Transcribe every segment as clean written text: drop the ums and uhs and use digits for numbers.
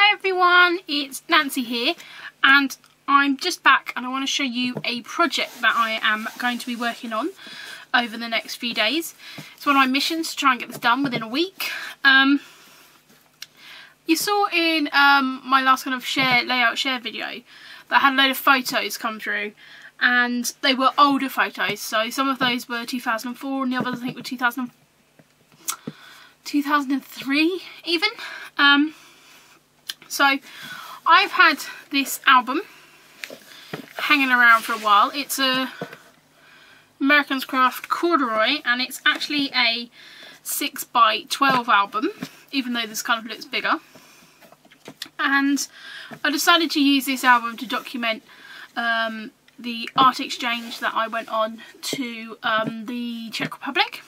Hi everyone, it's Nancy here, and I'm just back and I want to show you a project that I am going to be working on over the next few days. It's one of my missions to try and get this done within a week. You saw in my last kind of layout share video that I had a load of photos come through, and they were older photos, so some of those were 2004 and the others I think were 2003 even. So I've had this album hanging around for a while. It's a American's Craft corduroy, and it's actually a 6x12 album, even though this kind of looks bigger. And I decided to use this album to document the art exchange that I went on to the Czech Republic.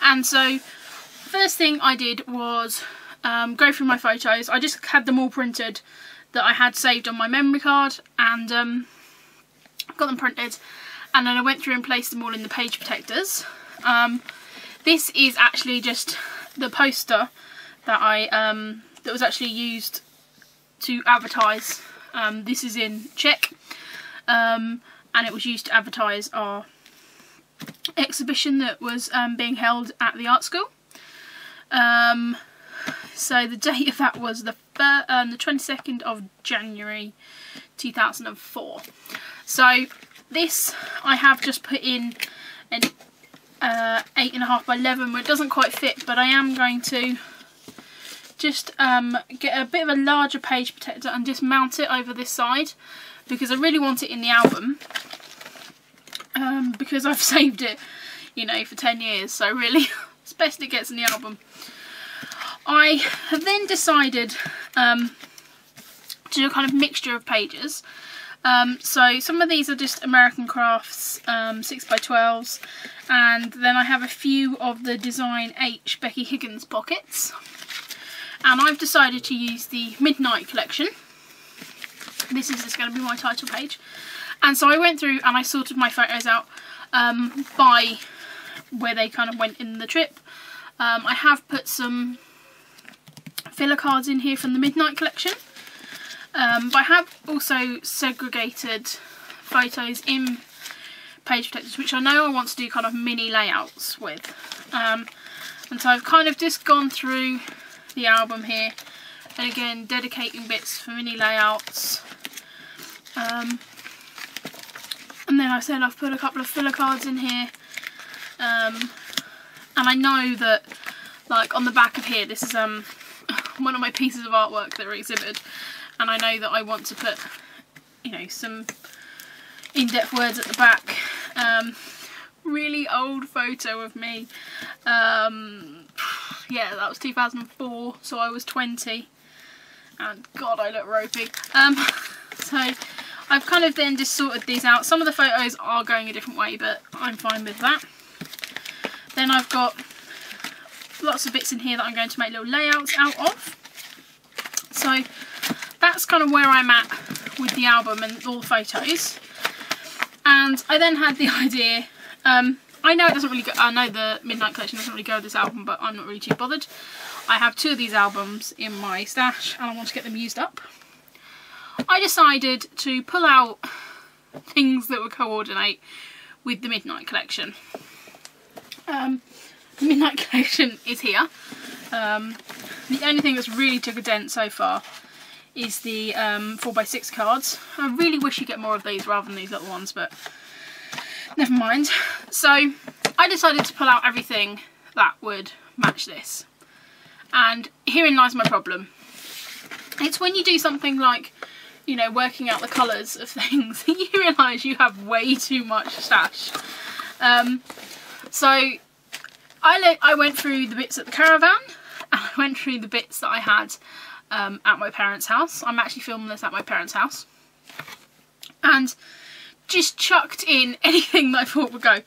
And so first thing I did was go through my photos. I just had them all printed that I had saved on my memory card, and got them printed, and then I went through and placed them all in the page protectors. This is actually just the poster that that was actually used to advertise. This is in Czech, and it was used to advertise our exhibition that was being held at the art school. So the date of that was the 22nd of January 2004. So this I have just put in an 8.5 by 11, where it doesn't quite fit, but I am going to just get a bit of a larger page protector and just mount it over this side, because I really want it in the album, because I've saved it, you know, for 10 years, so really it's best it gets in the album. I have then decided to do a kind of mixture of pages. So some of these are just American Crafts 6x12s, and then I have a few of the Design H Becky Higgins pockets. And I've decided to use the Midnight collection. This is just going to be my title page. And so I went through and I sorted my photos out by where they kind of went in the trip. I have put some filler cards in here from the Midnight collection, but I have also segregated photos in page protectors, which I know I want to do kind of mini layouts with, and so I've kind of just gone through the album here, and again dedicating bits for mini layouts, and then I said I've put a couple of filler cards in here, and I know that, like, on the back of here, this is one of my pieces of artwork that are exhibited, and I know that I want to put, you know, some in-depth words at the back. Really old photo of me. Yeah, that was 2004, so I was 20, and God, I look ropey. So I've kind of then just sorted these out. Some of the photos are going a different way, but I'm fine with that. Then I've got lots of bits in here that I'm going to make little layouts out of. So that's kind of where I'm at with the album and all the photos. And I then had the idea, I know it doesn't really go, I know the Midnight collection doesn't really go with this album, but I'm not really too bothered. I have two of these albums in my stash and I want to get them used up. I decided to pull out things that would coordinate with the Midnight collection. The Midnight collection is here. The only thing that's really took a dent so far is the 4x6 cards. I really wish you get more of these rather than these little ones, but never mind. So I decided to pull out everything that would match this. And herein lies my problem. It's when you do something like, you know, working out the colours of things, you realise you have way too much stash. So I went through the bits at the caravan, and I went through the bits that I had at my parents' house. I'm actually filming this at my parents' house. And just chucked in anything that I thought would go.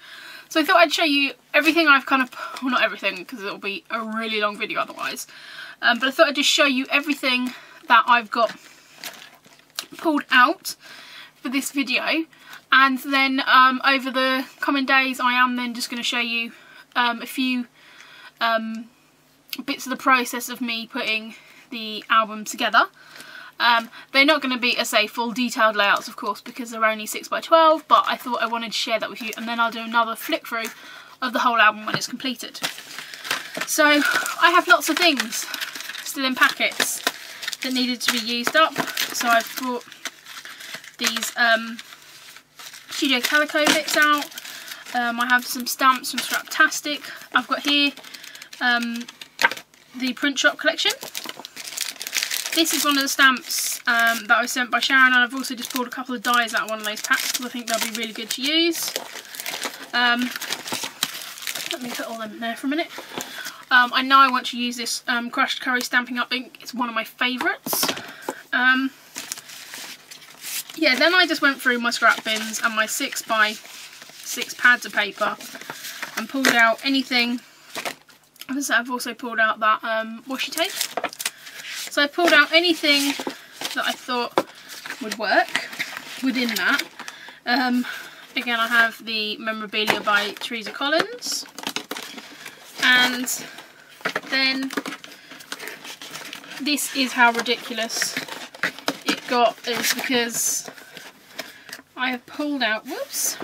So I thought I'd show you everything I've kind of, well, not everything, because it'll be a really long video otherwise. But I thought I'd just show you everything that I've got pulled out for this video. And then over the coming days I am then just going to show you a few bits of the process of me putting the album together. They're not going to be, as I say, full detailed layouts, of course, because they're only 6x12, but I thought I wanted to share that with you, and then I'll do another flick through of the whole album when it's completed. So I have lots of things still in packets that needed to be used up, so I've brought these Studio Calico bits out. I have some stamps from Scraptastic. I've got here the print shop collection. This is one of the stamps that I was sent by Sharon, and I've also just pulled a couple of dies out of one of those packs because I think they'll be really good to use. Let me put all them there for a minute. I know I want to use this crushed curry stamping up ink. It's one of my favourites. Yeah, then I just went through my scrap bins and my 6x6 pads of paper and pulled out anything. I've also pulled out that washi tape. So I pulled out anything that I thought would work within that. Again, I have the memorabilia by Teresa Collins. And then this is how ridiculous it got, is because I have pulled out, whoops,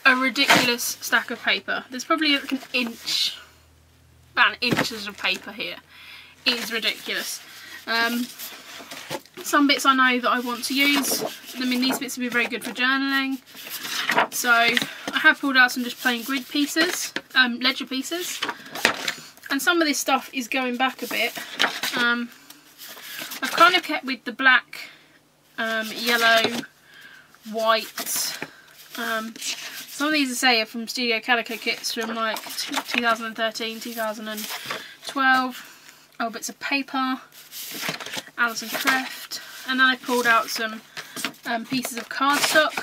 a ridiculous stack of paper. There's probably like an inch, about inches of paper here. It is ridiculous. Some bits I know that I want to use. I mean, these bits would be very good for journaling. So I have pulled out some just plain grid pieces, ledger pieces. And some of this stuff is going back a bit. I've kind of kept with the black, yellow, white. Some of these, I say, are from Studio Calico kits from like 2013, 2012. Oh, bits of paper, Alison Creft. And then I pulled out some pieces of cardstock,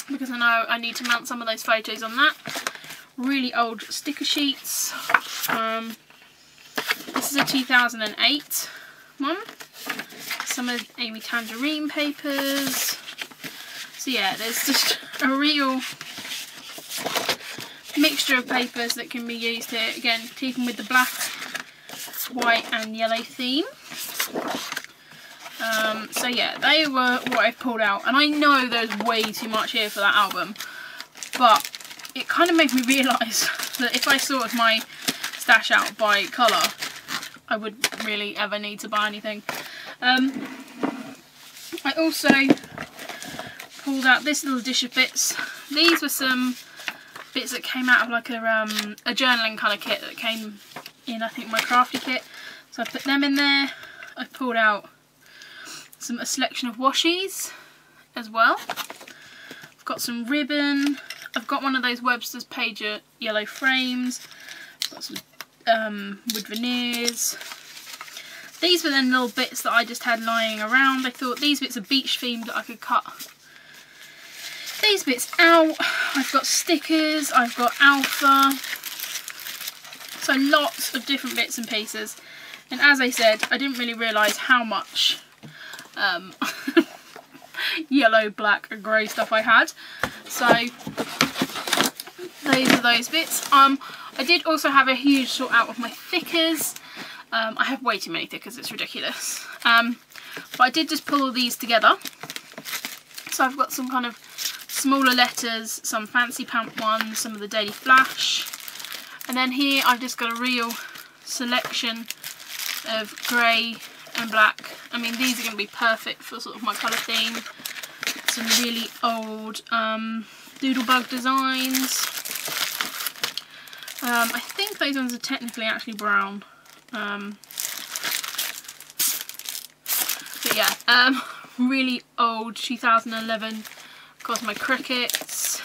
because I know I need to mount some of those photos on that. Really old sticker sheets. This is a 2008 one. Some of Amy Tangerine papers. So yeah, there's just a real mixture of papers that can be used here. Again, keeping with the black, white and yellow theme. So yeah, they were what I pulled out, and I know there's way too much here for that album, but it kind of made me realise that if I sorted my stash out by colour, I wouldn't really ever need to buy anything. I also pulled out this little dish of bits. These were some bits that came out of like a journaling kind of kit that came in, I think, my crafty kit. So I put them in there. I pulled out a selection of washies as well. I've got some ribbon. I've got one of those Webster's Pager yellow frames. I've got some wood veneers. These were then little bits that I just had lying around. I thought these bits are beach themed that I could cut these bits out. I've got stickers, I've got alpha. So lots of different bits and pieces. And as I said, I didn't really realise how much yellow, black and grey stuff I had. So those are those bits. I did also have a huge sort out of my thickers. I have way too many thickers, it's ridiculous. But I did just pull all these together. So I've got some kind of smaller letters, some fancy pant ones, some of the Daily Flash. And then here I've just got a real selection of grey and black. I mean, these are going to be perfect for sort of my colour theme. Some really old doodlebug designs. I think those ones are technically actually brown. But yeah, really old 2011. Of course, my crickets.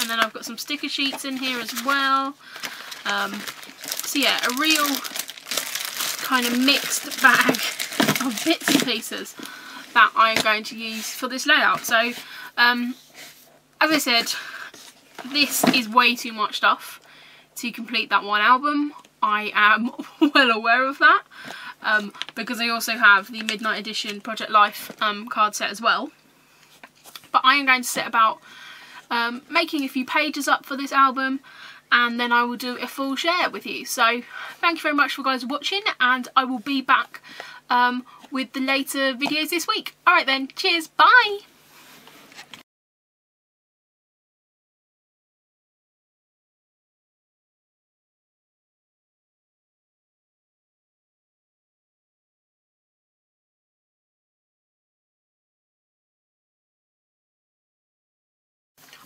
And then I've got some sticker sheets in here as well. So yeah, a real kind of mixed bag of bits and pieces that I'm going to use for this layout. So as I said, this is way too much stuff to complete that one album. I am well aware of that, because I also have the Midnight Edition Project Life card set as well. But I am going to set about making a few pages up for this album and then I will do a full share with you. So thank you very much for guys watching, and I will be back with the later videos this week. Alright then, cheers, bye!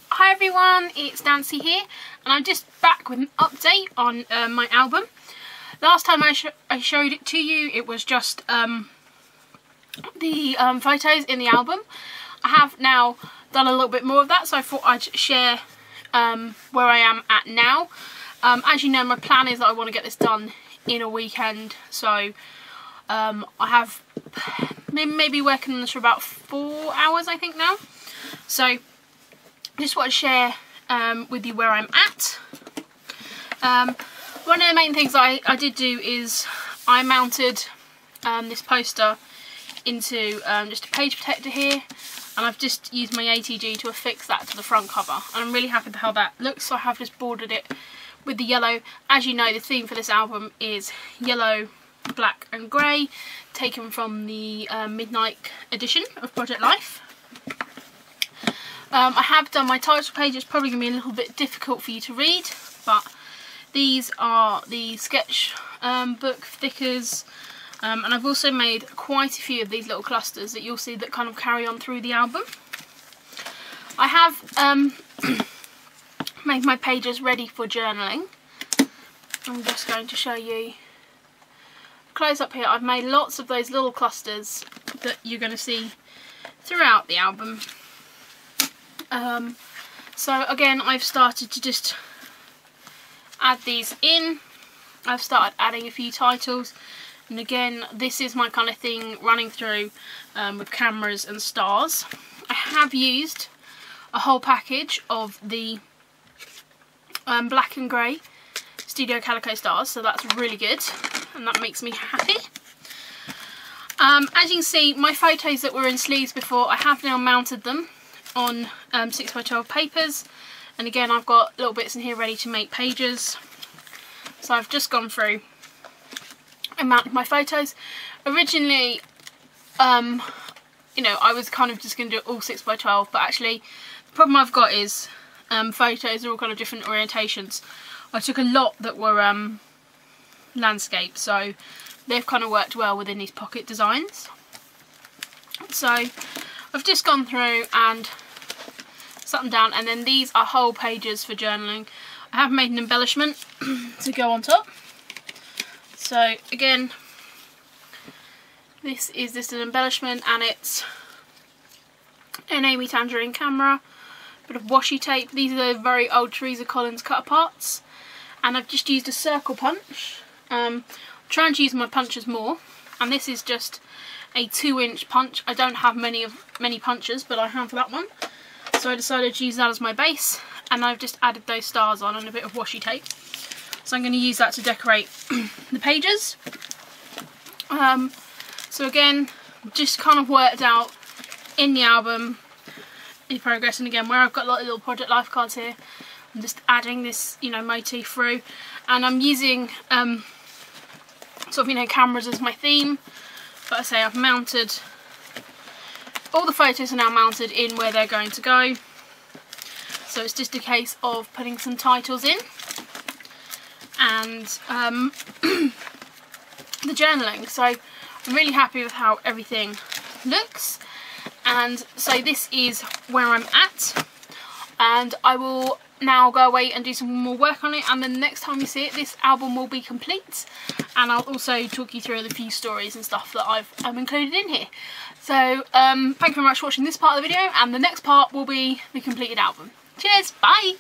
Hi everyone, it's Nancy here, and I'm just back with an update on my album. Last time I showed it to you, it was just the photos in the album. I have now done a little bit more of that, so I thought I'd share where I am at now. As you know, my plan is that I want to get this done in a weekend, so I have maybe working on this for about 4 hours I think now. So just want to share with you where I'm at. One of the main things I did do is I mounted this poster into just a page protector here, and I've just used my ATG to affix that to the front cover, and I'm really happy with how that looks. So I have just bordered it with the yellow. As you know, the theme for this album is yellow, black and grey, taken from the midnight edition of Project Life. I have done my title page. It's probably going to be a little bit difficult for you to read, but these are the sketch book stickers, and I've also made quite a few of these little clusters that you'll see that kind of carry on through the album. I have made my pages ready for journaling. I'm just going to show you close up here. I've made lots of those little clusters that you're going to see throughout the album. So again, I've started to just add these in. I've started adding a few titles, and again, this is my kind of thing running through with cameras and stars. I have used a whole package of the black and grey Studio Calico stars, so that's really good and that makes me happy. As you can see, my photos that were in sleeves before, I have now mounted them on 6x12 papers, and again I've got little bits in here ready to make pages. So I've just gone through and mounted my photos. Originally, you know, I was kind of just going to do it all 6x12, but actually the problem I've got is photos are all kind of different orientations. I took a lot that were landscape, so they've kind of worked well within these pocket designs. So I've just gone through and sat them down, and then these are whole pages for journaling. I have made an embellishment to go on top. So again, this is just an embellishment, and it's an Amy Tangerine camera, a bit of washi tape. These are the very old Teresa Collins cut aparts, and I've just used a circle punch. I'm trying to use my punches more, and this is just a 2-inch punch. I don't have many punches, but I have that one, so I decided to use that as my base, and I've just added those stars on and a bit of washi tape. So I'm going to use that to decorate the pages. So again, just kind of worked out in the album in progress, and again where I've got a lot of little Project Life cards here, I'm just adding this, you know, motif through, and I'm using sort of, you know, cameras as my theme. But I say I've mounted, all the photos are now mounted in where they're going to go. So it's just a case of putting some titles in and the journaling. So I'm really happy with how everything looks. And so this is where I'm at. And I will now go away and do some more work on it, and then the next time you see it, this album will be complete, and I'll also talk you through the few stories and stuff that I've included in here. So thank you very much for watching this part of the video, and the next part will be the completed album. Cheers, bye!